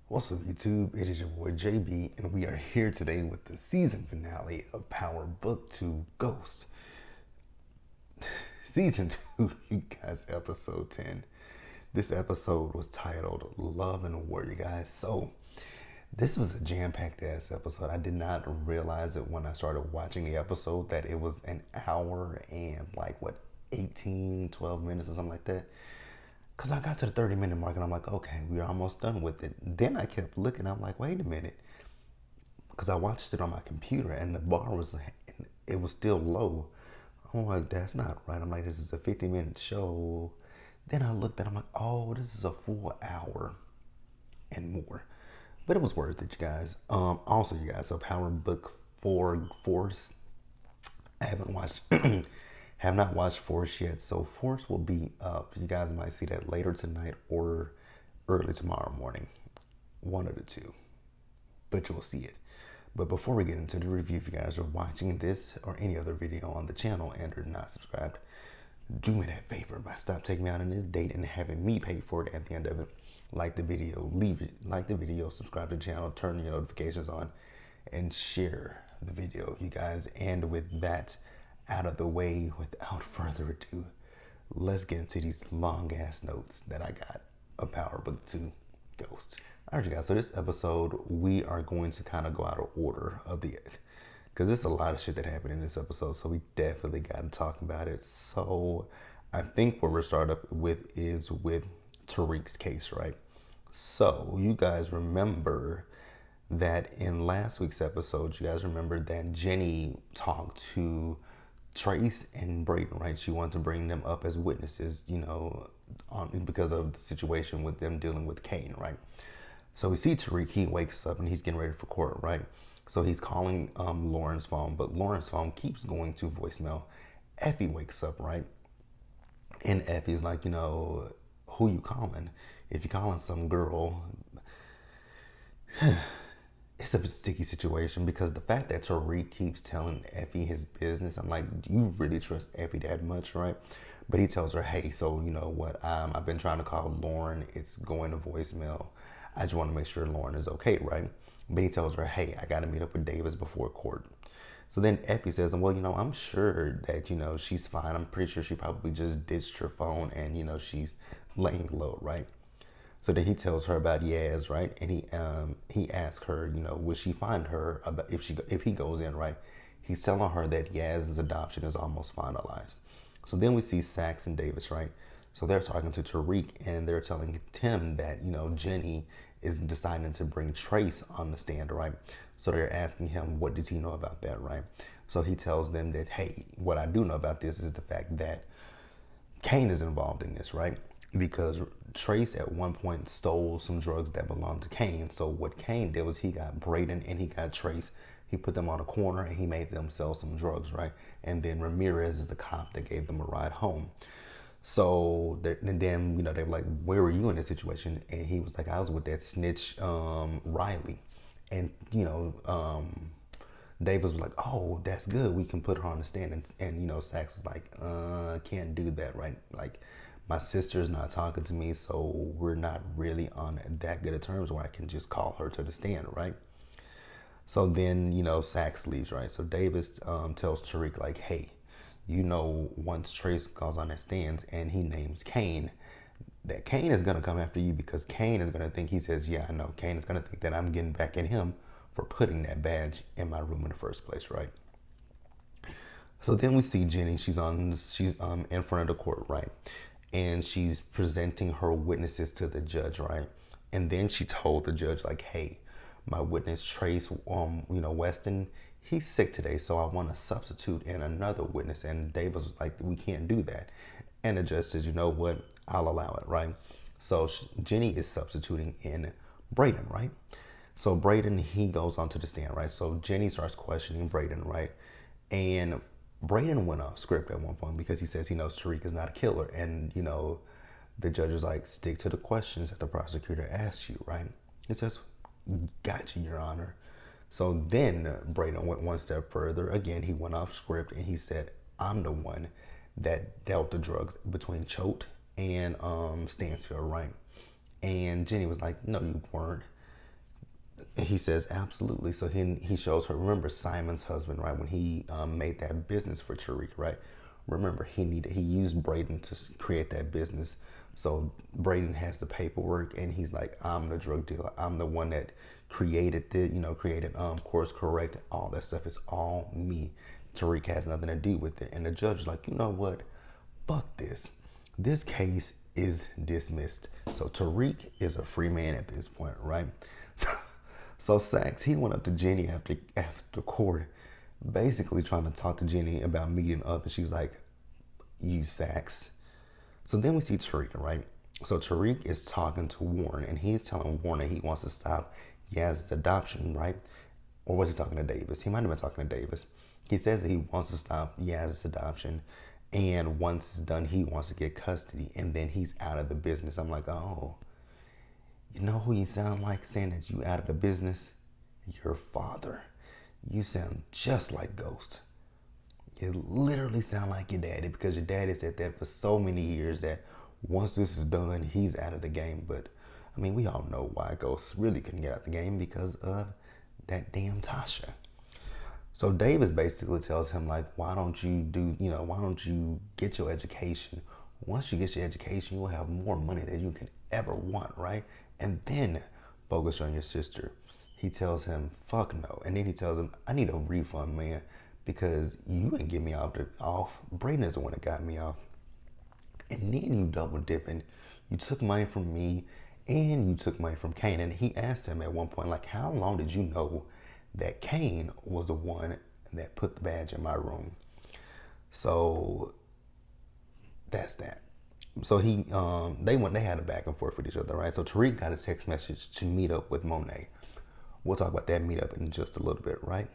What's up, YouTube? It is your boy JB, and we are here today with the season finale of Power Book 2 Ghost. Season 2, you guys, episode 10. This episode was titled Love and War, you guys. So, this was a jam-packed ass episode. I did not realize it when I started watching the episode that it was an hour and 18, 12 minutes or something like that. Because I got to the 30-minute mark and I'm like, okay, we're almost done with it. Then I kept looking. I'm like, wait a minute. Because I watched it on my computer and the bar it was still low. I'm like, that's not right. I'm like, this is a 50-minute show. Then I looked at it, I'm like, oh, this is a full hour and more. But it was worth it, you guys. Also, you guys, so Power Book 4 Force. I haven't watched have not watched Force yet, so Force will be up. You guys might see that later tonight or early tomorrow morning. One of the two. But you'll see it. But before we get into the review, if you guys are watching this or any other video on the channel and are not subscribed, do me that favor by stop taking me out on this date and having me pay for it at the end of it. Like the video, leave it, like the video, subscribe to the channel, turn your notifications on, and share the video, you guys. And with that out of the way, without further ado, let's get into these long ass notes that I got of Power Book 2 Ghost. All right, you guys, so this episode, we are going to kind of go out of order of the, because there's a lot of shit that happened in this episode, so we definitely got to talk about it. So I think what we're starting up with is with Tariq's case, right? So you guys remember that in last week's episode, you guys remember that Jenny talked to Trace and Brayden, right? She wanted to bring them up as witnesses, because of the situation with them dealing with Kane, right? So we see Tariq, he wakes up and he's getting ready for court, right? So he's calling Lauren's phone, but Lauren's phone keeps going to voicemail. Effie wakes up, right? And Effie's like, who you calling? If you're calling some girl, it's a sticky situation because the fact that Tariq keeps telling Effie his business, I'm like, do you really trust Effie that much, right? But he tells her, hey, so you know what? I've been trying to call Lauren. It's going to voicemail. I just want to make sure Lauren is okay, right? But he tells her, hey, I got to meet up with Davis before court. So then Effie says, well, I'm sure that, she's fine. I'm pretty sure she probably just ditched her phone and, she's laying low, right? So then he tells her about Yaz, right? And he asks her, will she find her about if he goes in, right? He's telling her that Yaz's adoption is almost finalized. So then we see Sax and Davis, right? So they're talking to Tariq and they're telling Tim that, Jenny is deciding to bring Trace on the stand, right? So they're asking him, what does he know about that, right? So he tells them that, hey, what I do know about this is the fact that Kane is involved in this, right? Because Trace at one point stole some drugs that belonged to Kane. So what Kane did was he got Brayden and he got Trace. He put them on a corner and he made them sell some drugs, right? And then Ramirez is the cop that gave them a ride home. So and then they were like, where were you in this situation? And he was like, I was with that snitch Riley. And Davis was like, oh, that's good. We can put her on the stand. And Sax was like, can't do that, right? Like, my sister's not talking to me, so we're not really on that good of terms where I can just call her to the stand, right? So then, Sax leaves, right? So Davis tells Tariq, like, hey, once Trace calls on that stands and he names Kane, that Kane is going to come after you because Kane is going to think, he says, yeah, I know. Kane is going to think that I'm getting back at him for putting that badge in my room in the first place, right? So then we see Jenny, she's in front of the court, right? And she's presenting her witnesses to the judge, right? And then she told the judge, like, hey, my witness Trace, Weston, he's sick today, so I want to substitute in another witness. And Davis was like, we can't do that. And the judge says, you know what, I'll allow it, right? So Jenny is substituting in Brayden, right? So Brayden, he goes onto the stand, right? So Jenny starts questioning Brayden, right? And Brayden went off script at one point because he says he knows Tariq is not a killer. And, the judge is like, stick to the questions that the prosecutor asked you, right? He says, got you, Your Honor. So then Brayden went one step further. Again, he went off script and he said, I'm the one that dealt the drugs between Choate and Stansfield, right? And Jenny was like, no, you weren't. And he says, absolutely. So he shows her, remember Simon's husband, right? When he made that business for Tariq, right? Remember, he used Braden to create that business. So Braden has the paperwork, and he's like, I'm the drug dealer. I'm the one that created course correct. All that stuff is all me. Tariq has nothing to do with it. And the judge is like, you know what? Fuck this. This case is dismissed. So Tariq is a free man at this point, right? So Sachs, he went up to Jenny after court, basically trying to talk to Jenny about meeting up, and she's like, "You Sachs." So then we see Tariq, right? So Tariq is talking to Warren, and he's telling Warren that he wants to stop Yaz's adoption, right? Or was he talking to Davis? He might have been talking to Davis. He says that he wants to stop Yaz's adoption, and once it's done, he wants to get custody, and then he's out of the business. I'm like, oh, you know who you sound like saying that you out of the business? Your father. You sound just like Ghost. You literally sound like your daddy, because your daddy said that for so many years that once this is done, he's out of the game. But I mean, we all know why Ghost really couldn't get out of the game, because of that damn Tasha. So Davis basically tells him, like, why don't you get your education? Once you get your education, you'll have more money than you can ever want, right? And then focus on your sister. He tells him, fuck no. And then he tells him, I need a refund, man, because you didn't get me off. Braden is the one that got me off. And then you double dipping. You took money from me, and you took money from Kane. And he asked him at one point, like, how long did you know that Kane was the one that put the badge in my room? So that's that. So they had a back and forth with each other, right? So Tariq got a text message to meet up with Monet. We'll talk about that meetup in just a little bit, right?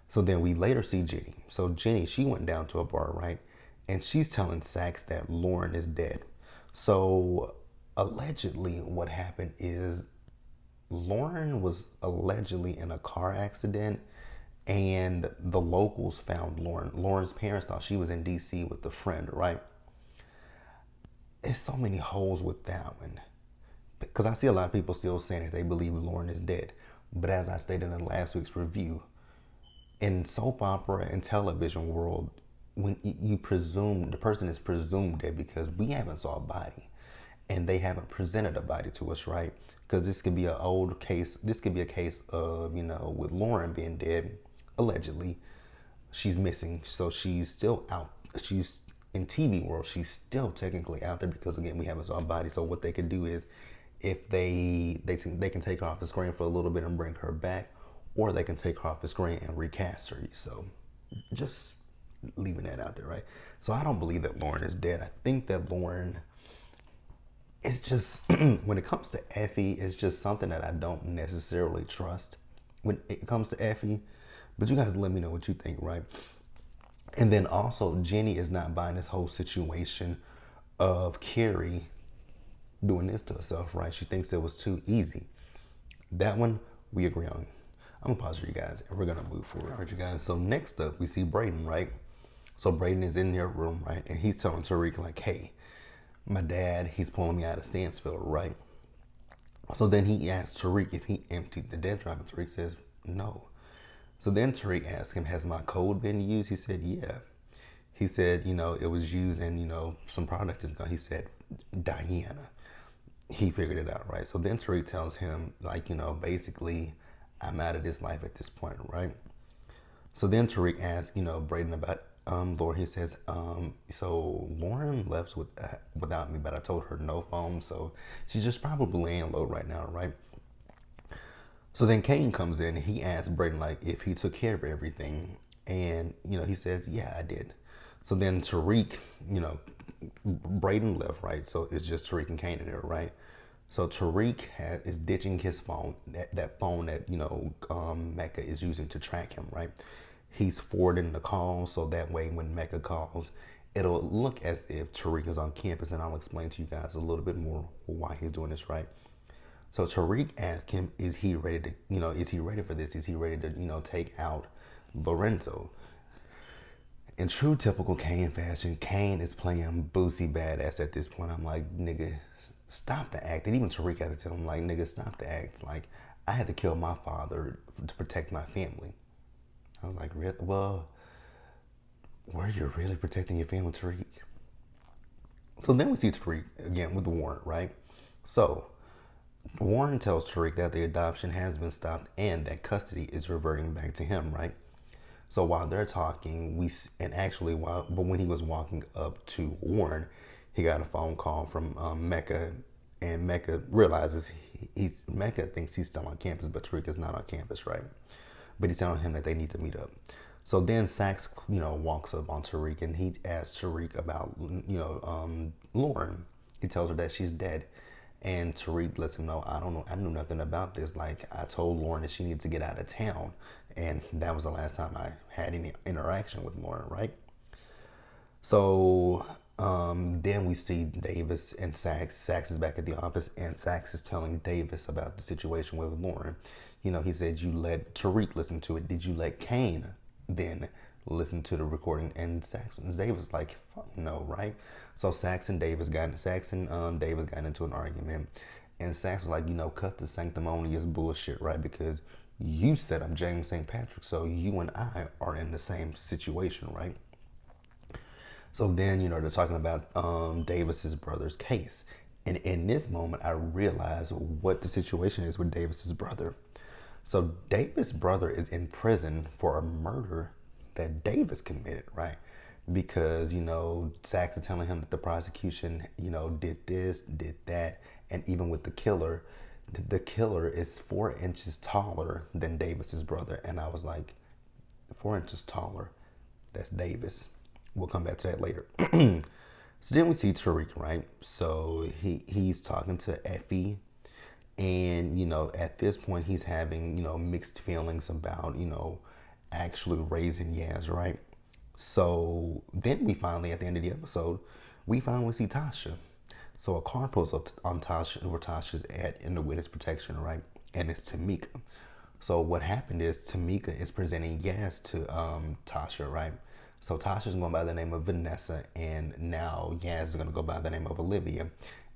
So then we later see Jenny. So Jenny, she went down to a bar, right? And she's telling Sachs that Lauren is dead. So allegedly what happened is Lauren was allegedly in a car accident, and the locals found Lauren. Lauren's parents thought she was in DC with a friend, right? There's so many holes with that one, because I see a lot of people still saying that they believe Lauren is dead. But as I stated in last week's review, in soap opera and television world, when you presume the person is presumed dead because we haven't saw a body, and they haven't presented a body to us, right? Because this could be an old case. This could be a case of, with Lauren being dead, allegedly, she's missing, so she's still out. She's in TV world. She's still technically out there because, again, we haven't saw a body. So what they could do is, if they can take her off the screen for a little bit and bring her back, or they can take her off the screen and recast her. So just leaving that out there, right? So I don't believe that Lauren is dead. I think that Lauren, it's just, when it comes to Effie, it's just something that I don't necessarily trust when it comes to Effie. But you guys let me know what you think, right? And then also, Jenny is not buying this whole situation of Carrie doing this to herself, right? She thinks it was too easy. That one, we agree on. I'm gonna pause for you guys, and we're gonna move forward. All right, you guys. So next up, we see Braden, right? So Braden is in their room, right? And he's telling Tariq, like, hey, my dad, he's pulling me out of Stansfield, right? So then he asks Tariq if he emptied the dead drive, and Tariq says no. So then Tariq asks him, has my code been used? He said, yeah. He said, it was used, and, some product is gone. He said, Diana. He figured it out, right? So then Tariq tells him, like, basically, I'm out of this life at this point, right? So then Tariq asks, Braden about Lauren. He says, so Lauren left without me, but I told her no phone, so she's just probably laying low right now, right? So then Kane comes in, and he asks Braden, like, if he took care of everything, and he says, yeah, I did. So then Tariq, Braden left, right? So it's just Tariq and Kane in there, right? So Tariq is ditching his phone, that phone that Mecca is using to track him, right? He's forwarding the call, so that way when Mecca calls, it'll look as if Tariq is on campus, and I'll explain to you guys a little bit more why he's doing this, right? So Tariq asked him, is he ready for this? Is he ready to, take out Lorenzo? In true typical Kane fashion, Kane is playing Boosie badass at this point. I'm like, nigga, stop the act. And even Tariq had to tell him, like, nigga, stop the act. Like, I had to kill my father to protect my family. I was like, really? Well, were you really protecting your family, Tariq? So then we see Tariq again with the warrant, right? So Warren tells Tariq that the adoption has been stopped and that custody is reverting back to him, right? So while they're talking, but when he was walking up to Warren, he got a phone call from Mecca, and Mecca realizes Mecca thinks he's still on campus, but Tariq is not on campus, right? But he's telling him that they need to meet up. So then Sax, walks up on Tariq and he asks Tariq about, Lauren. He tells her that she's dead. And Tariq lets him know, I don't know, I knew nothing about this. Like, I told Lauren that she needed to get out of town. And that was the last time I had any interaction with Lauren, right? So then we see Davis and Sax. Sax is back at the office, and Sax is telling Davis about the situation with Lauren. He said, you let Tariq listen to it. Did you let Kane then listen to the recording? And Davis was like, fuck no, right? So Sax and Davis got into an argument. And Sax was like, cut the sanctimonious bullshit, right? Because you said I'm James St. Patrick, so you and I are in the same situation, right? So then, they're talking about Davis's brother's case. And in this moment, I realized what the situation is with Davis's brother. So Davis' brother is in prison for a murder that Davis committed, right? Because, Sachs is telling him that the prosecution, did this, did that. And even with the killer is 4 inches taller than Davis's brother. And I was like, 4 inches taller, that's Davis. We'll come back to that later. So then we see Tariq, right? So he's talking to Effie, and at this point he's having mixed feelings about actually raising Yaz, right? So then we finally, at the end of the episode, we finally see Tasha. So a car pulls up on Tasha, where Tasha's at in the witness protection, right? And it's Tamika. So what happened is Tamika is presenting Yaz to Tasha, right? So Tasha's going by the name of Vanessa, and now Yaz is going to go by the name of Olivia.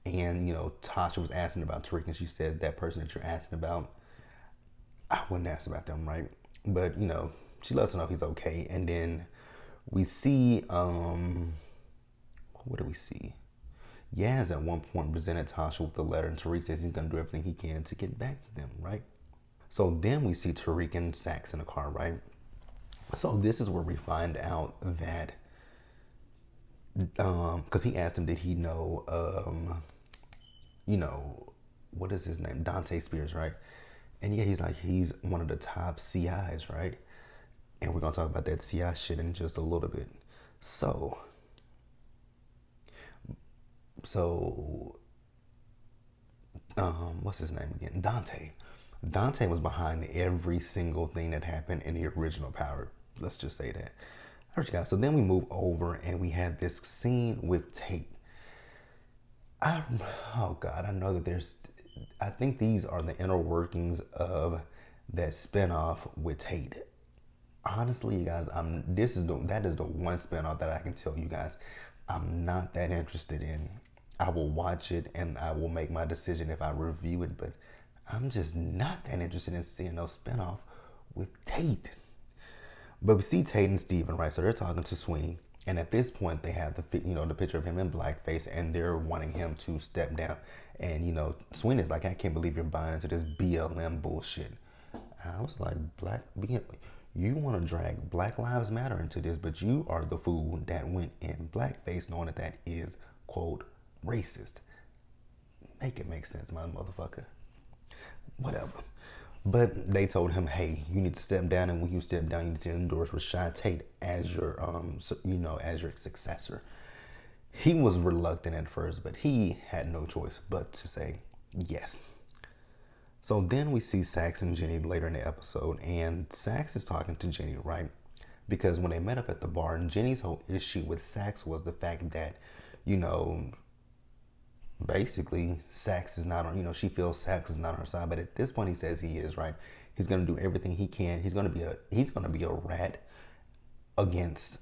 And, Tasha was asking about Tariq, and she says, that person that you're asking about, I wouldn't ask about them, right? But, she lets her know he's okay. And then we see, what do we see? Yaz at one point presented Tasha with the letter, and Tariq says he's going to do everything he can to get back to them, right? So then we see Tariq and Sax in the car, right? So this is where we find out that, because he asked him, did he know, what is his name? Dante Spears, right? And yeah, he's like, he's one of the top CIs, right? And we're going to talk about that CI shit in just a little bit. So, what's his name again? Dante. Dante was behind every single thing that happened in the original Power. Let's just say that. All right, guys. So then we move over and we have this scene with Tate. Oh God, I know that I think these are the inner workings of that spinoff with Tate. Honestly, you guys, that is the one spinoff that I can tell you guys I'm not that interested in. I will watch it and I will make my decision if I review it, but I'm just not that interested in seeing no spinoff with Tate. But we see Tate and Steven, right? So they're talking to Sweeney. And at this point, they have the picture of him in blackface, and they're wanting him to step down. And Sweeney's like, I can't believe you're buying into this BLM bullshit. I was like, you want to drag Black Lives Matter into this, but you are the fool that went in blackface, knowing that is quote racist. Make it make sense, my motherfucker. Whatever. But they told him, hey, you need to step down, and when you step down, you need to endorse Rashad Tate as your, as your successor. He was reluctant at first, but he had no choice but to say yes. So then we see Sax and Jenny later in the episode, and Sax is talking to Jenny, right? Because when they met up at the bar, Jenny's whole issue with Sax was the fact that, basically Sax is not on, she feels Sax is not on her side, but at this point he says he is, right? He's going to do everything he can. He's going to be a rat against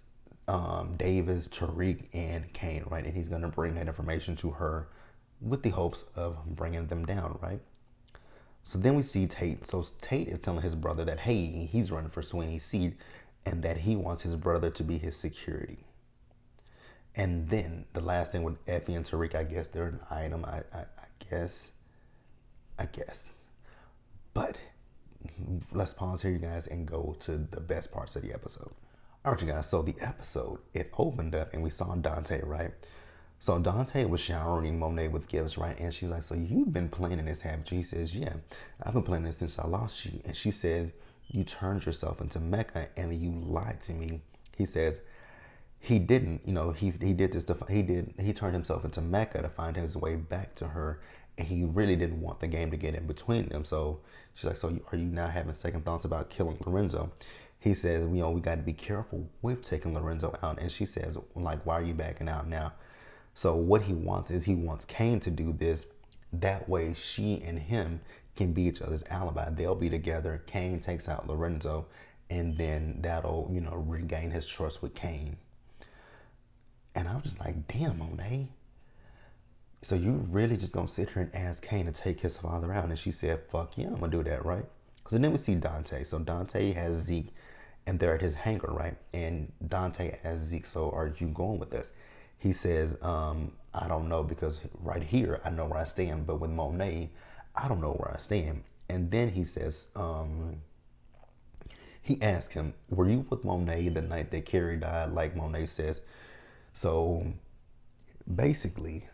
Davis, Tariq, and Kane, right? And he's going to bring that information to her with the hopes of bringing them down, right? So then we see Tate. So Tate is telling his brother that, hey, he's running for Sweeney's seat and that he wants his brother to be his security. And then the last thing with Effie and Tariq, I guess they're an item. I guess. But let's pause here, you guys, and go to the best parts of the episode. All right, you guys. So the episode, it opened up and we saw Dante, right? So Dante was showering Monet with gifts, right? And she was like, so you've been planning this, haven't you? He says, yeah, I've been planning this since I lost you. And she says, you turned yourself into Mecca and you lied to me. He says, he didn't, he did this to, he turned himself into Mecca to find his way back to her. And he really didn't want the game to get in between them. So she's like, so are you now having second thoughts about killing Lorenzo? He says, we got to be careful with taking Lorenzo out. And she says, like, why are you backing out now? So what he wants is he wants Kane to do this. That way she and him can be each other's alibi. They'll be together. Kane takes out Lorenzo, and then that'll, regain his trust with Kane. And I was just like, damn, Monet. So you really just gonna sit here and ask Kane to take his father out? And she said, fuck yeah, I'm gonna do that, right? Because then we see Dante. So Dante has Zeke, and they're at his hangar, right? And Dante asks Zeke, so are you going with us? He says, I don't know, because right here, I know where I stand. But with Monet, I don't know where I stand. And then he says, he asked him, were you with Monet the night that Carrie died? Like Monet says. So basically,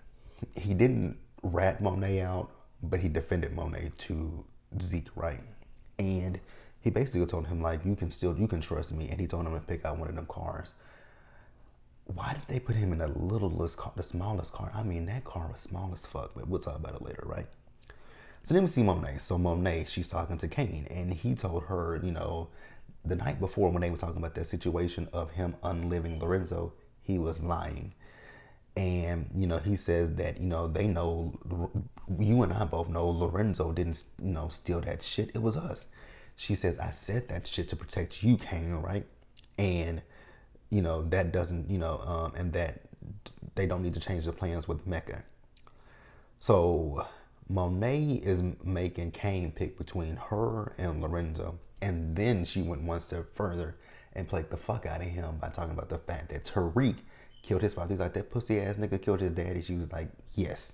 he didn't rat Monet out, but he defended Monet to Zeke, right? And he basically told him, like, you can trust me. And he told him to pick out one of them cars. Why did they put him in the littlest car, the smallest car? I mean, that car was small as fuck, but we'll talk about it later, right? So then we see Monet. So Monet, she's talking to Kane, and he told her, the night before when they were talking about that situation of him unliving Lorenzo, he was lying. And, he says that, they know, you and I both know Lorenzo didn't, steal that shit. It was us. She says, I said that shit to protect you, Kane, right? And, that doesn't, and that they don't need to change the plans with Mecca. So Monet is making Kane pick between her and Lorenzo. And then she went one step further and played the fuck out of him by talking about the fact that Tariq killed his father. He's like, that pussy ass nigga killed his daddy. She was like, yes.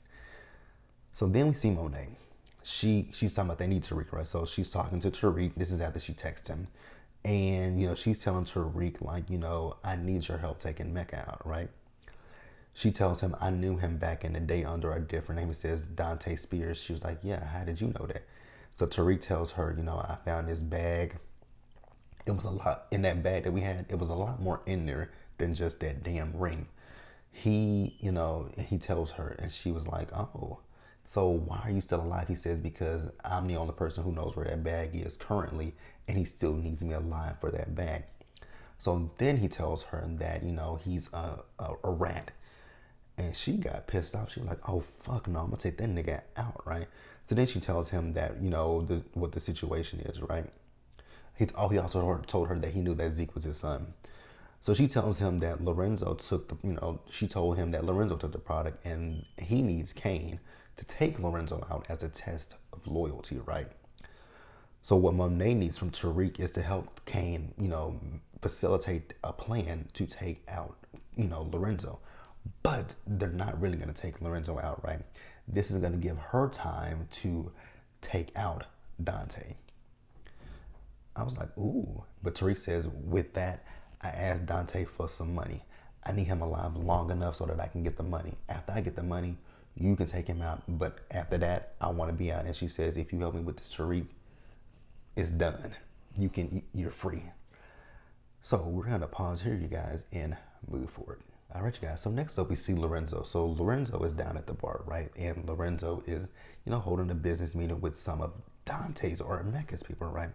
So then we see Monet. She's talking about they need Tariq, right? So she's talking to Tariq. This is after she texts him. And, she's telling Tariq, like, I need your help taking Mecca out, right? She tells him, I knew him back in the day under a different name. It says Dante Spears. She was like, yeah, how did you know that? So Tariq tells her, I found this bag. It was a lot in that bag that we had. It was a lot more in there than just that damn ring. He tells her, and she was like, oh, so why are you still alive? He says, because I'm the only person who knows where that bag is currently, and he still needs me alive for that bag. So then he tells her that, he's a rat. And she got pissed off. She was like, oh, fuck no, I'm going to take that nigga out, right? So then she tells him that, what the situation is, right? He also told her that he knew that Zeke was his son. So she tells him that Lorenzo took she told him that Lorenzo took the product and he needs Kane to take Lorenzo out as a test of loyalty, right? So what Monet needs from Tariq is to help Kane, facilitate a plan to take out, Lorenzo. But they're not really going to take Lorenzo out, right? This is going to give her time to take out Dante. I was like, ooh. But Tariq says, with that, I asked Dante for some money. I need him alive long enough so that I can get the money. After I get the money, you can take him out. But after that, I want to be out. And she says, if you help me with this, Tariq, it's done. You're free. So we're going to pause here, you guys, and move forward. All right, you guys. So next up, we see Lorenzo. So Lorenzo is down at the bar, right? And Lorenzo is, holding a business meeting with some of Dante's or Mecca's people, right?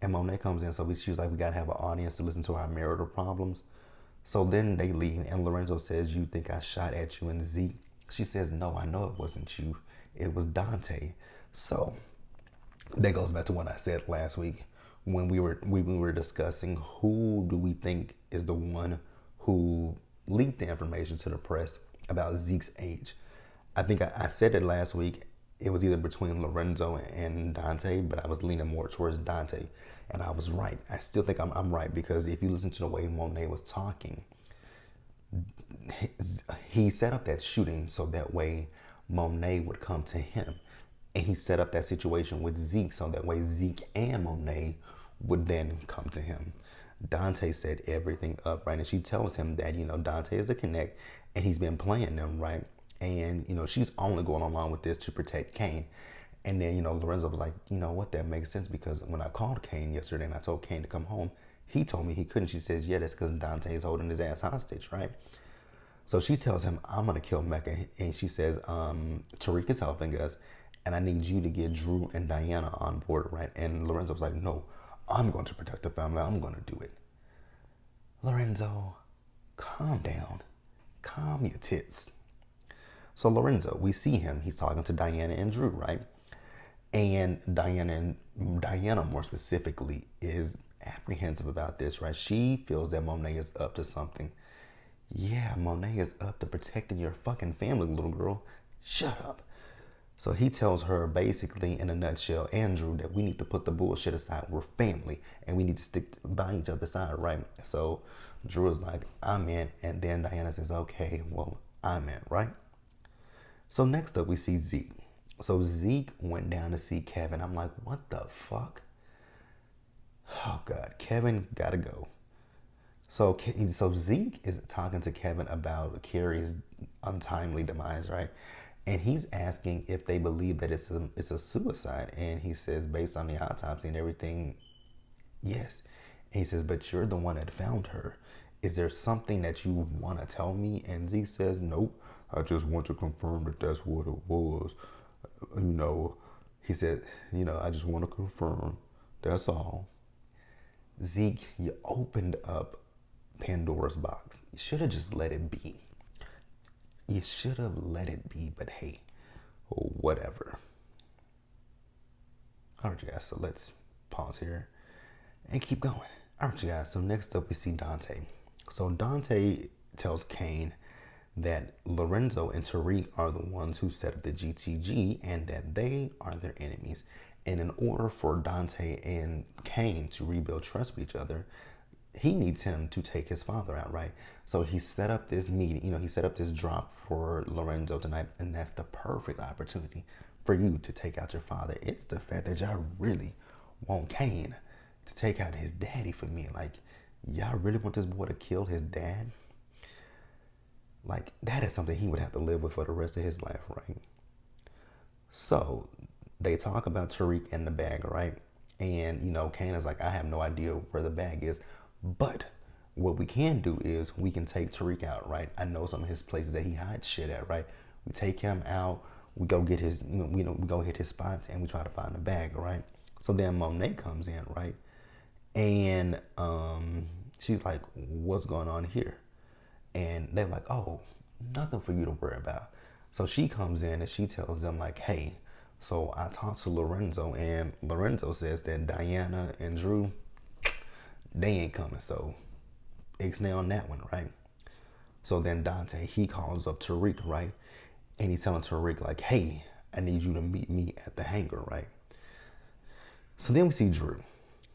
And Monet comes in, so she was like, we got to have an audience to listen to our marital problems. So then they leave, and Lorenzo says, you think I shot at you and Zeke? She says, no, I know it wasn't you. It was Dante. So that goes back to what I said last week when we were discussing who do we think is the one who leaked the information to the press about Zeke's age. I think I said it last week, it was either between Lorenzo and Dante, but I was leaning more towards Dante. And I was right. I still think I'm right because if you listen to the way Monet was talking, he set up that shooting so that way Monet would come to him. And he set up that situation with Zeke so that way Zeke and Monet would then come to him. Dante set everything up, right? And she tells him that, Dante is a connect and he's been playing them, right? And, she's only going along with this to protect Kane. And then, Lorenzo was like, you know what, that makes sense because when I called Kane yesterday and I told Kane to come home, he told me he couldn't. She says, yeah, that's because Dante is holding his ass hostage, right? So she tells him, I'm going to kill Mecca. And she says, Tariq is helping us. And I need you to get Drew and Diana on board, right? And Lorenzo was like, no, I'm going to protect the family. I'm going to do it. Lorenzo, calm down. Calm your tits. So Lorenzo, we see him. He's talking to Diana and Drew, right? And Diana more specifically is apprehensive about this, right? She feels that Monet is up to something. Yeah, Monet is up to protecting your fucking family, little girl. Shut up. So he tells her basically in a nutshell, Andrew, that we need to put the bullshit aside. We're family and we need to stick by each other's side, right? So Drew is like, I'm in. And then Diana says, okay, well, I'm in, right? So next up we see Zeke. So Zeke went down to see Kevin. I'm like, what the fuck? Oh God, Kevin gotta go. So Zeke is talking to Kevin about Carrie's untimely demise, right? And he's asking if they believe that it's a suicide. And he says, based on the autopsy and everything, yes. And he says, but you're the one that found her. Is there something that you want to tell me? And Zeke says, nope. I just want to confirm that that's what it was. He said, I just want to confirm. That's all. Zeke, you opened up Pandora's box. You should have just let it be. You should have let it be, but hey, whatever. All right, you guys, so let's pause here and keep going. All right, you guys, so next up we see Dante. So Dante tells Kane that Lorenzo and Tariq are the ones who set up the GTG and that they are their enemies. And in order for Dante and Kane to rebuild trust with each other, he needs him to take his father out, right? So he set up this meeting, he set up this drop for Lorenzo tonight, and that's the perfect opportunity for you to take out your father. It's the fact that y'all really want Kane to take out his daddy for me. Like, y'all really want this boy to kill his dad? Like, that is something he would have to live with for the rest of his life, right? So they talk about Tariq and the bag, right? And, Kane is like, I have no idea where the bag is. But what we can do is we can take Tariq out, right? I know some of his places that he hides shit at, right? We take him out, we go get his, we go hit his spots and we try to find the bag, right? So then Monet comes in, right? And she's like, what's going on here? And they're like, oh, nothing for you to worry about. So she comes in and she tells them like, hey, so I talked to Lorenzo and Lorenzo says that Diana and Drew, they ain't coming. So ixnay on that one, right? So then Dante, he calls up Tariq, right? And he's telling Tariq like, hey, I need you to meet me at the hangar, right? So then we see Drew.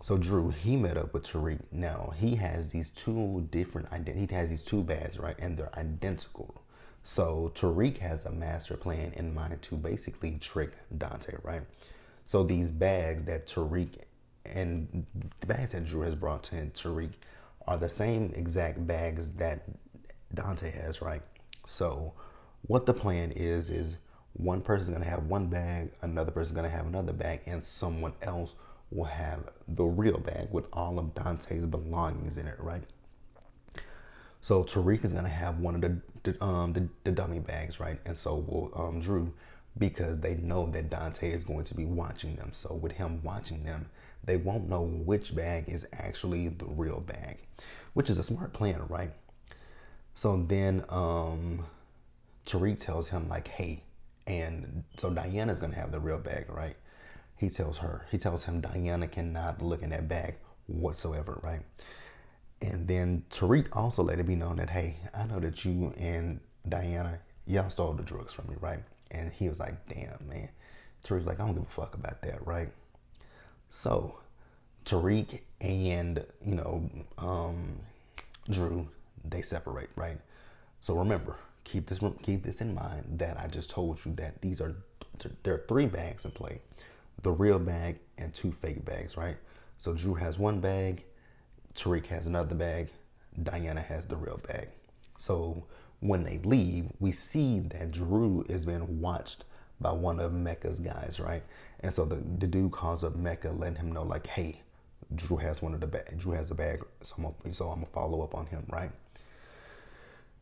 So Drew, he met up with Tariq. Now he has these two different he has these two bags, right? And they're identical. So Tariq has a master plan in mind to basically trick Dante, right? So these bags that Tariq and the bags that Drew has brought to Tariq are the same exact bags that Dante has, right? So what the plan is one person's gonna have one bag, another person's gonna have another bag, and someone else will have the real bag with all of Dante's belongings in it, right? So Tariq is gonna have one of the dummy bags, right? And so will Drew, because they know that Dante is going to be watching them. So with him watching them, they won't know which bag is actually the real bag, which is a smart plan, right? So then Tariq tells him like, hey, and so Diana's gonna have the real bag, right? He tells him Diana cannot look in that bag whatsoever, right? And then Tariq also let it be known that, hey, I know that you and Diana, y'all stole the drugs from me, right? And he was like, damn, man. Tariq's like, I don't give a fuck about that, right? So Tariq and Drew, they separate, right? So remember, keep this in mind that I just told you that there are 3 bags in play: the real bag and 2 fake bags, right? So Drew has 1 bag, Tariq has another bag, Diana has the real bag. So when they leave, we see that Drew is being watched by one of Mecca's guys, right? And so the dude calls up Mecca, letting him know, like, hey, Drew has one of the bag. Drew has a bag, so I'm gonna follow up on him, right?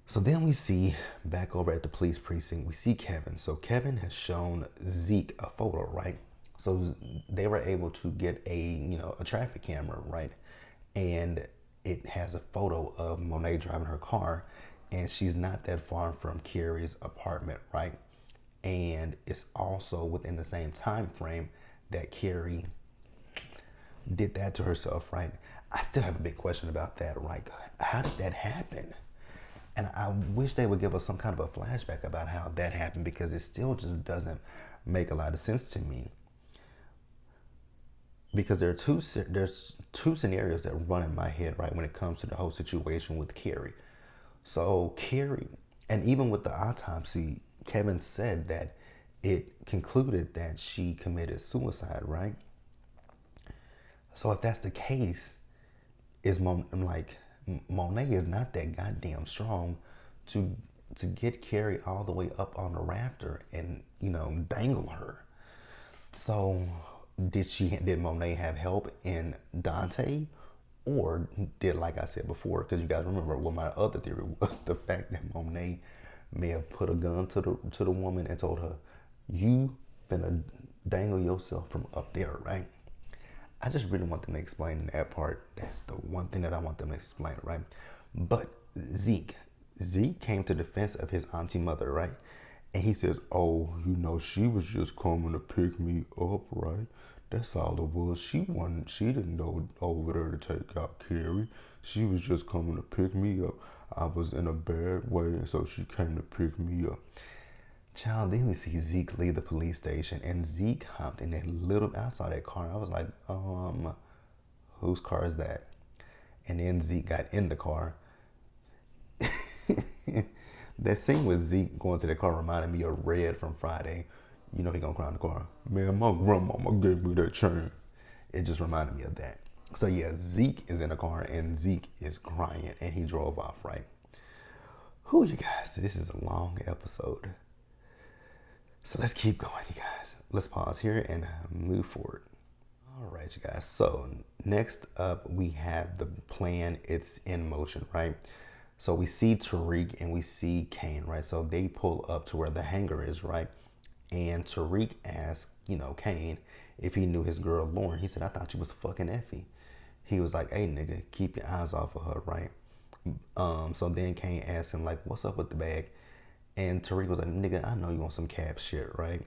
So then we see back over at the police precinct, we see Kevin. So Kevin has shown Zeke a photo, right? So they were able to get a traffic camera, right? And it has a photo of Monet driving her car, and she's not that far from Carrie's apartment, right? And it's also within the same time frame that Carrie did that to herself, right? I still have a big question about that, right? How did that happen? And I wish they would give us some kind of a flashback about how that happened, because it still just doesn't make a lot of sense to me. Because there's two scenarios that run in my head, right, when it comes to the whole situation with Carrie. So Carrie, and even with the autopsy, Kevin said that it concluded that she committed suicide, right? So if that's the case, Monet is not that goddamn strong to get Carrie all the way up on the rafter and dangle her. So did Monet have help in Dante, or did, like I said before, because you guys remember what my other theory was, the fact that Monet may have put a gun to the woman and told her, you finna dangle yourself from up there, right? I just really want them to explain that part. That's the one thing that I want them to explain, right? But Zeke came to defense of his auntie mother, right? And he says, oh, she was just coming to pick me up, right? That's all it was. She didn't know over there to take out Carrie. She was just coming to pick me up. I was in a bad way, so she came to pick me up. Child, then we see Zeke leave the police station, and Zeke hopped in that little, I saw that car, I was like, whose car is that? And then Zeke got in the car. That scene with Zeke going to the car reminded me of Red from Friday. He gonna cry in the car. Man, my grandmama gave me that chain. It just reminded me of that. So yeah, Zeke is in the car, and Zeke is crying, and he drove off, right? Who, you guys, this is a long episode. So let's keep going, you guys. Let's pause here and move forward. All right, you guys. So next up, we have the plan. It's in motion, right? So we see Tariq and we see Kane, right? So they pull up to where the hangar is, right? And Tariq asks, Kane, if he knew his girl Lauren. He said, I thought you was fucking Effie. He was like, hey, nigga, keep your eyes off of her, right? So then Kane asked him, like, what's up with the bag? And Tariq was like, nigga, I know you want some cap shit, right?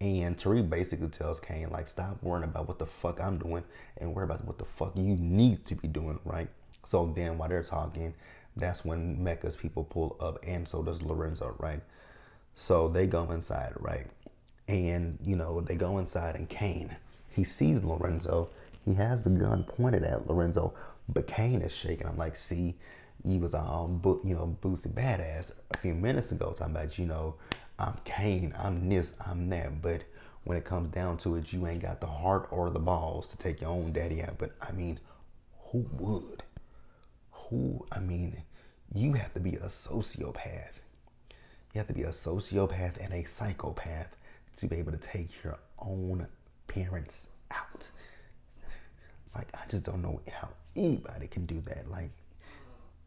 And Tariq basically tells Kane, like, stop worrying about what the fuck I'm doing and worry about what the fuck you need to be doing, right? So then while they're talking, that's when Mecca's people pull up, and so does Lorenzo, right? So they go inside, right? And, they go inside, and Kane, he sees Lorenzo. He has the gun pointed at Lorenzo, but Kane is shaking. I'm like, see, you was all, Boosie Badass a few minutes ago talking about, I'm Kane, I'm this, I'm that. But when it comes down to it, you ain't got the heart or the balls to take your own daddy out. But, I mean, who would? You have to be a sociopath. You have to be a sociopath and a psychopath to be able to take your own parents out. Like, I just don't know how anybody can do that. Like,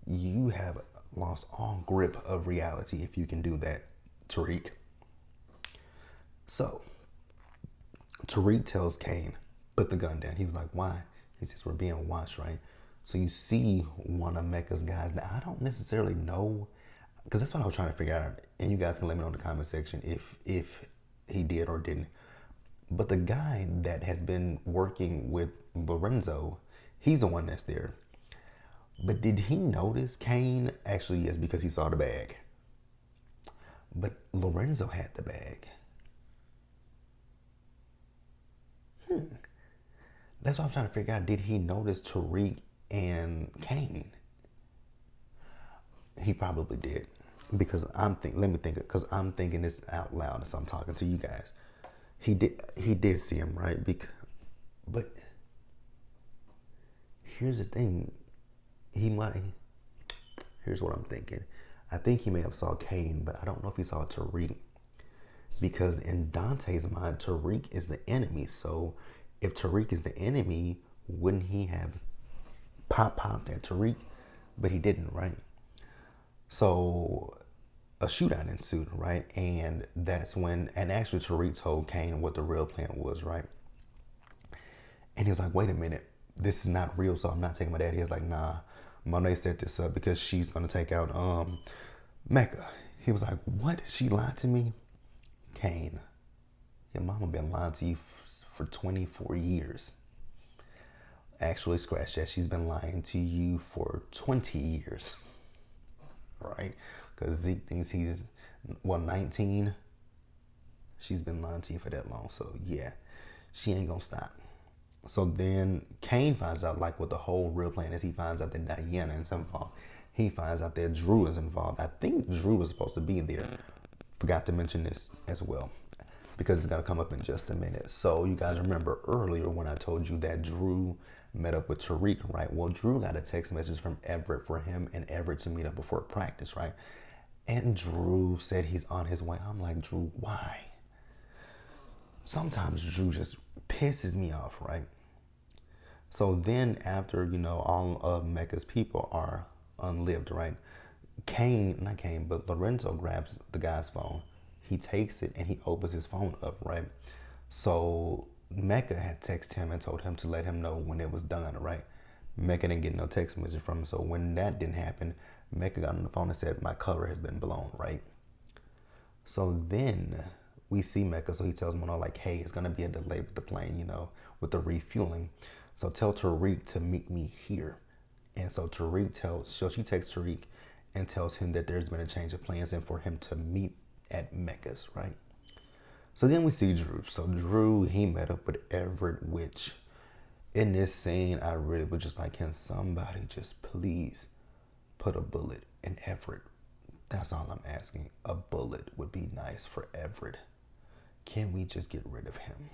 you have lost all grip of reality if you can do that, Tariq. So, Tariq tells Kane, put the gun down. He was like, why? He says, we're being watched, right? So you see one of Mecca's guys. Now, I don't necessarily know, because that's what I was trying to figure out. And you guys can let me know in the comment section if he did or didn't. But the guy that has been working with Lorenzo, he's the one that's there. But did he notice Kane? Actually, yes, because he saw the bag. But Lorenzo had the bag. That's what I'm trying to figure out. Did he notice Tariq and Kane? He probably did. Because let me think it, because I'm thinking this out loud as I'm talking to you guys. He did see him, right? But here's the thing. He might, here's what I'm thinking. I think he may have saw Kane, but I don't know if he saw Tariq. Because in Dante's mind, Tariq is the enemy. So if Tariq is the enemy, wouldn't he have popped at Tariq? But he didn't, right? So a shootout ensued, right? And that's when, and actually Tariq told Kane what the real plan was, right? And he was like, wait a minute, this is not real, so I'm not taking my dad. He was like, nah, Monet set this up because she's gonna take out Mecca. He was like, what? She lied to me? Kane, your mama been lying to you for 24 years. Actually, scratch that. She's been lying to you for 20 years, right? Because Zeke thinks he's, 19. She's been lying to you for that long. So, yeah, she ain't gonna stop. So then Kane finds out like what the whole real plan is. He finds out that Diana is involved. He finds out that Drew is involved. I think Drew was supposed to be there. Forgot to mention this as well because it's going to come up in just a minute. So you guys remember earlier when I told you that Drew met up with Tariq, right? Well, Drew got a text message from Everett for him and Everett to meet up before practice, right? And Drew said he's on his way. I'm like, Drew, why? Sometimes Drew just pisses me off, right? So then after, all of Mecca's people are unlived, right? Not Kane, but Lorenzo grabs the guy's phone. He takes it and he opens his phone up, right? So Mecca had texted him and told him to let him know when it was done, right? Mecca didn't get no text message from him. So when that didn't happen, Mecca got on the phone and said, my cover has been blown, right? So then we see Mecca. So he tells Mono like, hey, it's going to be a delay with the plane, with the refueling. So tell Tariq to meet me here. And so she texts Tariq and tells him that there's been a change of plans and for him to meet at Mecca's, right? So then we see Drew. So Drew, he met up with Everett, which in this scene, I really was just like, can somebody just please put a bullet in Everett? That's all I'm asking. A bullet would be nice for Everett. Can we just get rid of him?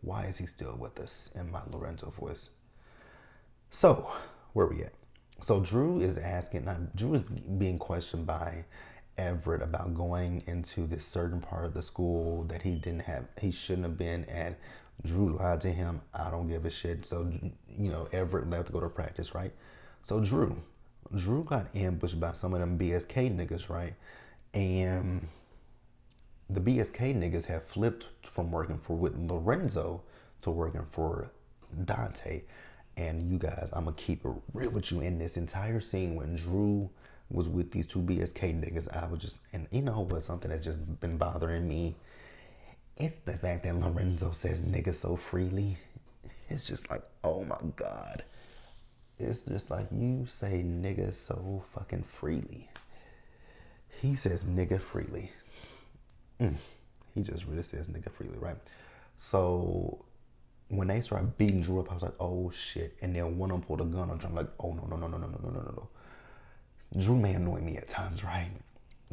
Why is he still with us in my Lorenzo voice? So, where we at? So Drew is being questioned by Everett about going into this certain part of the school that he shouldn't have been at. Drew lied to him. I don't give a shit. So, Everett left to go to practice, right? So Drew got ambushed by some of them BSK niggas, right? And the BSK niggas have flipped from working with Lorenzo to working for Dante. And you guys, I'm going to keep it real with you. In this entire scene when Drew was with these two BSK niggas, I was just, and what's something that's just been bothering me? It's the fact that Lorenzo says nigga so freely. It's just like, oh my God. It's just like, you say nigga so fucking freely. He says nigga freely. He just really says nigga freely, right? So when they started beating Drew up, I was like, oh shit. And then one of them pulled a gun on Drew. I'm like, oh no. Drew may annoy me at times, right?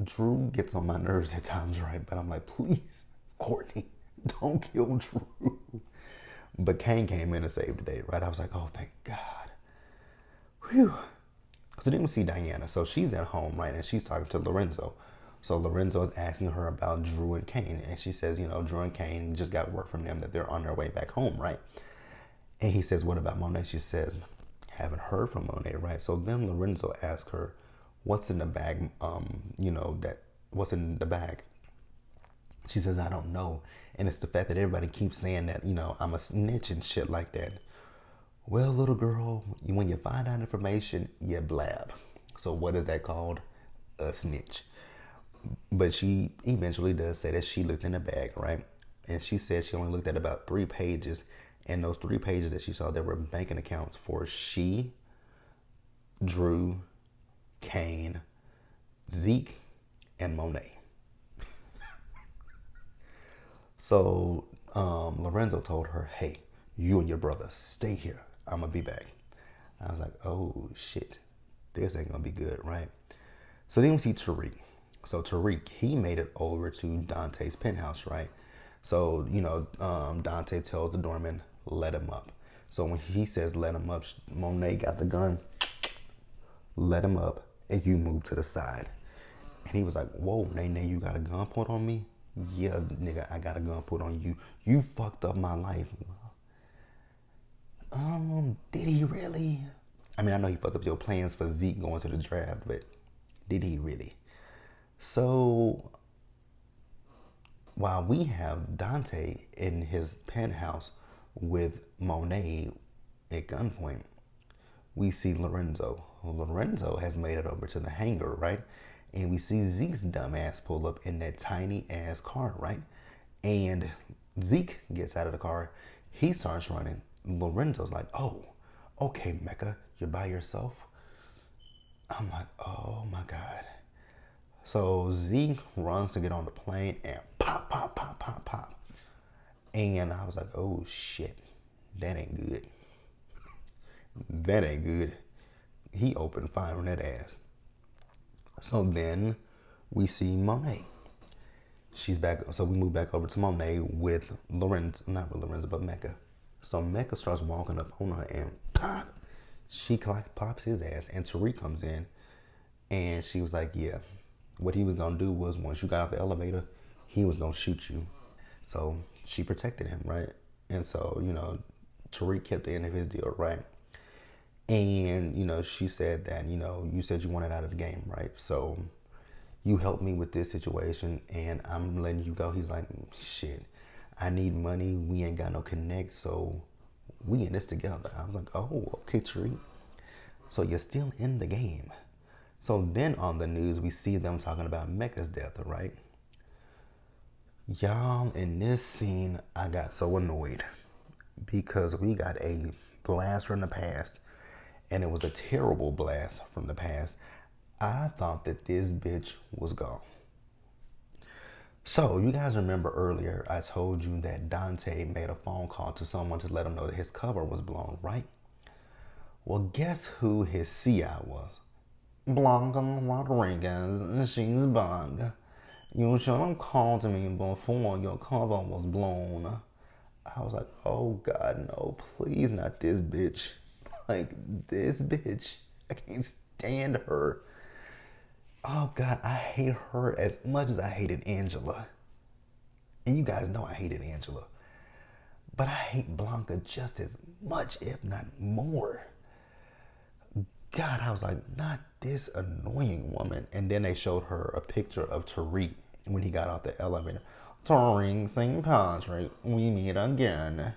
Drew gets on my nerves at times, right? But I'm like, please, Courtney, don't kill Drew. But Kane came in to save the day, right? I was like, oh, thank God. Whew. So then we see Diana. So she's at home, right? And she's talking to Lorenzo. So Lorenzo is asking her about Drew and Kane. And she says, Drew and Kane just got word from them that they're on their way back home, right? And he says, what about Monet? She says, haven't heard from Monet, right? So then Lorenzo asks her, what's in the bag? What's in the bag? She says, I don't know. And it's the fact that everybody keeps saying that, I'm a snitch and shit like that. Well, little girl, when you find out information, you blab. So what is that called? A snitch. But she eventually does say that she looked in the bag, right? And she said she only looked at about 3 pages. And those 3 pages that she saw, there were banking accounts for she, Drew, Kane, Zeke, and Monet. So Lorenzo told her, hey, you and your brother stay here. I'm going to be back. I was like, oh, shit. This ain't going to be good, right? So then we see Tariq. So Tariq, he made it over to Dante's penthouse, right? So, Dante tells the doorman, let him up. So when he says let him up, Monet got the gun, let him up, and you move to the side. And he was like, whoa, Nene, you got a gun put on me? Yeah, nigga, I got a gun put on you. You fucked up my life. Did he really? I mean, I know he fucked up your plans for Zeke going to the draft, but did he really? So while we have Dante in his penthouse with Monet at gunpoint, we see Lorenzo. Lorenzo has made it over to the hangar, right? And we see Zeke's dumbass pull up in that tiny ass car, right? And Zeke gets out of the car. He starts running. Lorenzo's like, oh, okay, Mecca, you're by yourself? I'm like, oh my God. So Zeke runs to get on the plane and pop, pop, pop, pop, pop. And I was like, oh shit, that ain't good. That ain't good. He opened fire on that ass. So then we see Monet. She's back. So we move back over to Monet with Lorenzo, not with Lorenzo, but Mecca. So Mecca starts walking up on her and pop. She pops his ass, and Tariq comes in, and she was like, yeah, what he was gonna do was once you got out the elevator, he was gonna shoot you. So she protected him, right? And so, Tariq kept the end of his deal, right? And, she said that, you said you wanted out of the game, right? So you helped me with this situation and I'm letting you go. He's like, shit, I need money. We ain't got no connect. So we in this together. I was like, oh, okay, Tariq. So you're still in the game. So then on the news, we see them talking about Mecca's death, right? Y'all, in this scene, I got so annoyed because we got a blast from the past, and it was a terrible blast from the past. I thought that this bitch was gone. So you guys remember earlier I told you that Dante made a phone call to someone to let him know that his cover was blown, right? Well, guess who his CI was? Blanca Rodriguez. She's bug. You should have called me before your cover was blown. I was like, oh God, no, please not this bitch. Like, this bitch. I can't stand her. Oh God, I hate her as much as I hated Angela. And you guys know I hated Angela. But I hate Blanca just as much, if not more. God, I was like, not this annoying woman. And then they showed her a picture of Tariq when he got out the elevator. Tariq St. Patrick, we meet again.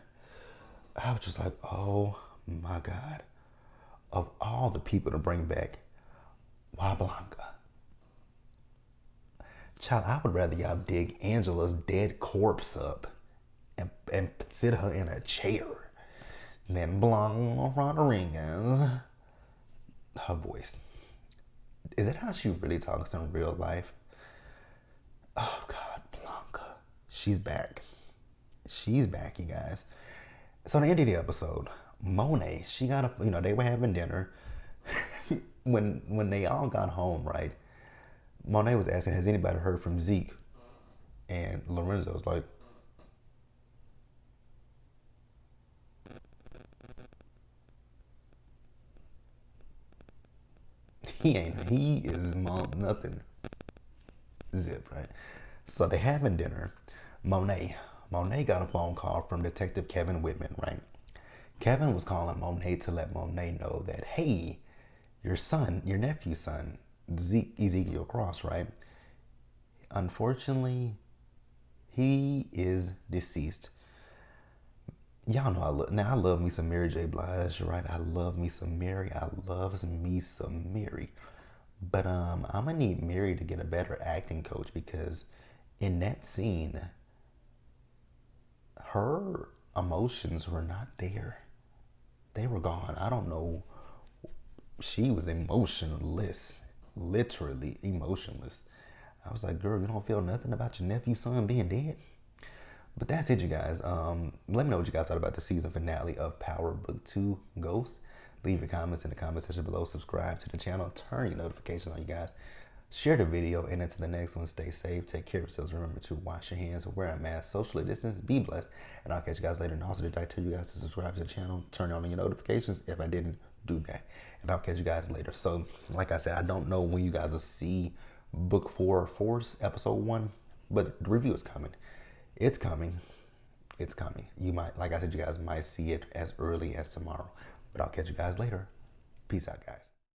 I was just like, oh my God. Of all the people to bring back, why Blanca? Child, I would rather y'all dig Angela's dead corpse up and sit her in a chair than Blanca Rodriguez. Her voice. Is that how she really talks in real life? Oh God, Blanca. She's back. She's back, you guys. So the end of the episode, Monet, she got a, they were having dinner. when they all got home, right? Monet was asking, has anybody heard from Zeke? And Lorenzo was like, he is mom nothing. Zip, right? So they having dinner. Monet got a phone call from Detective Kevin Whitman, right? Kevin was calling Monet to let Monet know that, hey, your nephew's son, Ezekiel Cross, right? Unfortunately, he is deceased. Y'all know I love me some Mary J. Blige, right? I love me some Mary. I love me some Mary. But I'm gonna need Mary to get a better acting coach because in that scene, her emotions were not there. They were gone. I don't know. She was emotionless, literally emotionless. I was like, girl, you don't feel nothing about your nephew's son being dead? But that's it, you guys. Let me know what you guys thought about the season finale of Power Book 2 Ghost. Leave your comments in the comment section below. Subscribe to the channel. Turn your notifications on, you guys. Share the video, and until the next one, stay safe, take care of yourselves. Remember to wash your hands, wear a mask, socially distance, be blessed, and I'll catch you guys later. And also, did I tell you guys to subscribe to the channel, turn on your notifications if I didn't do that, and I'll catch you guys later. So, like I said, I don't know when you guys will see Book 4 Force Episode 1, but the review is coming. It's coming. It's coming. You might, like I said, you guys might see it as early as tomorrow, but I'll catch you guys later. Peace out, guys.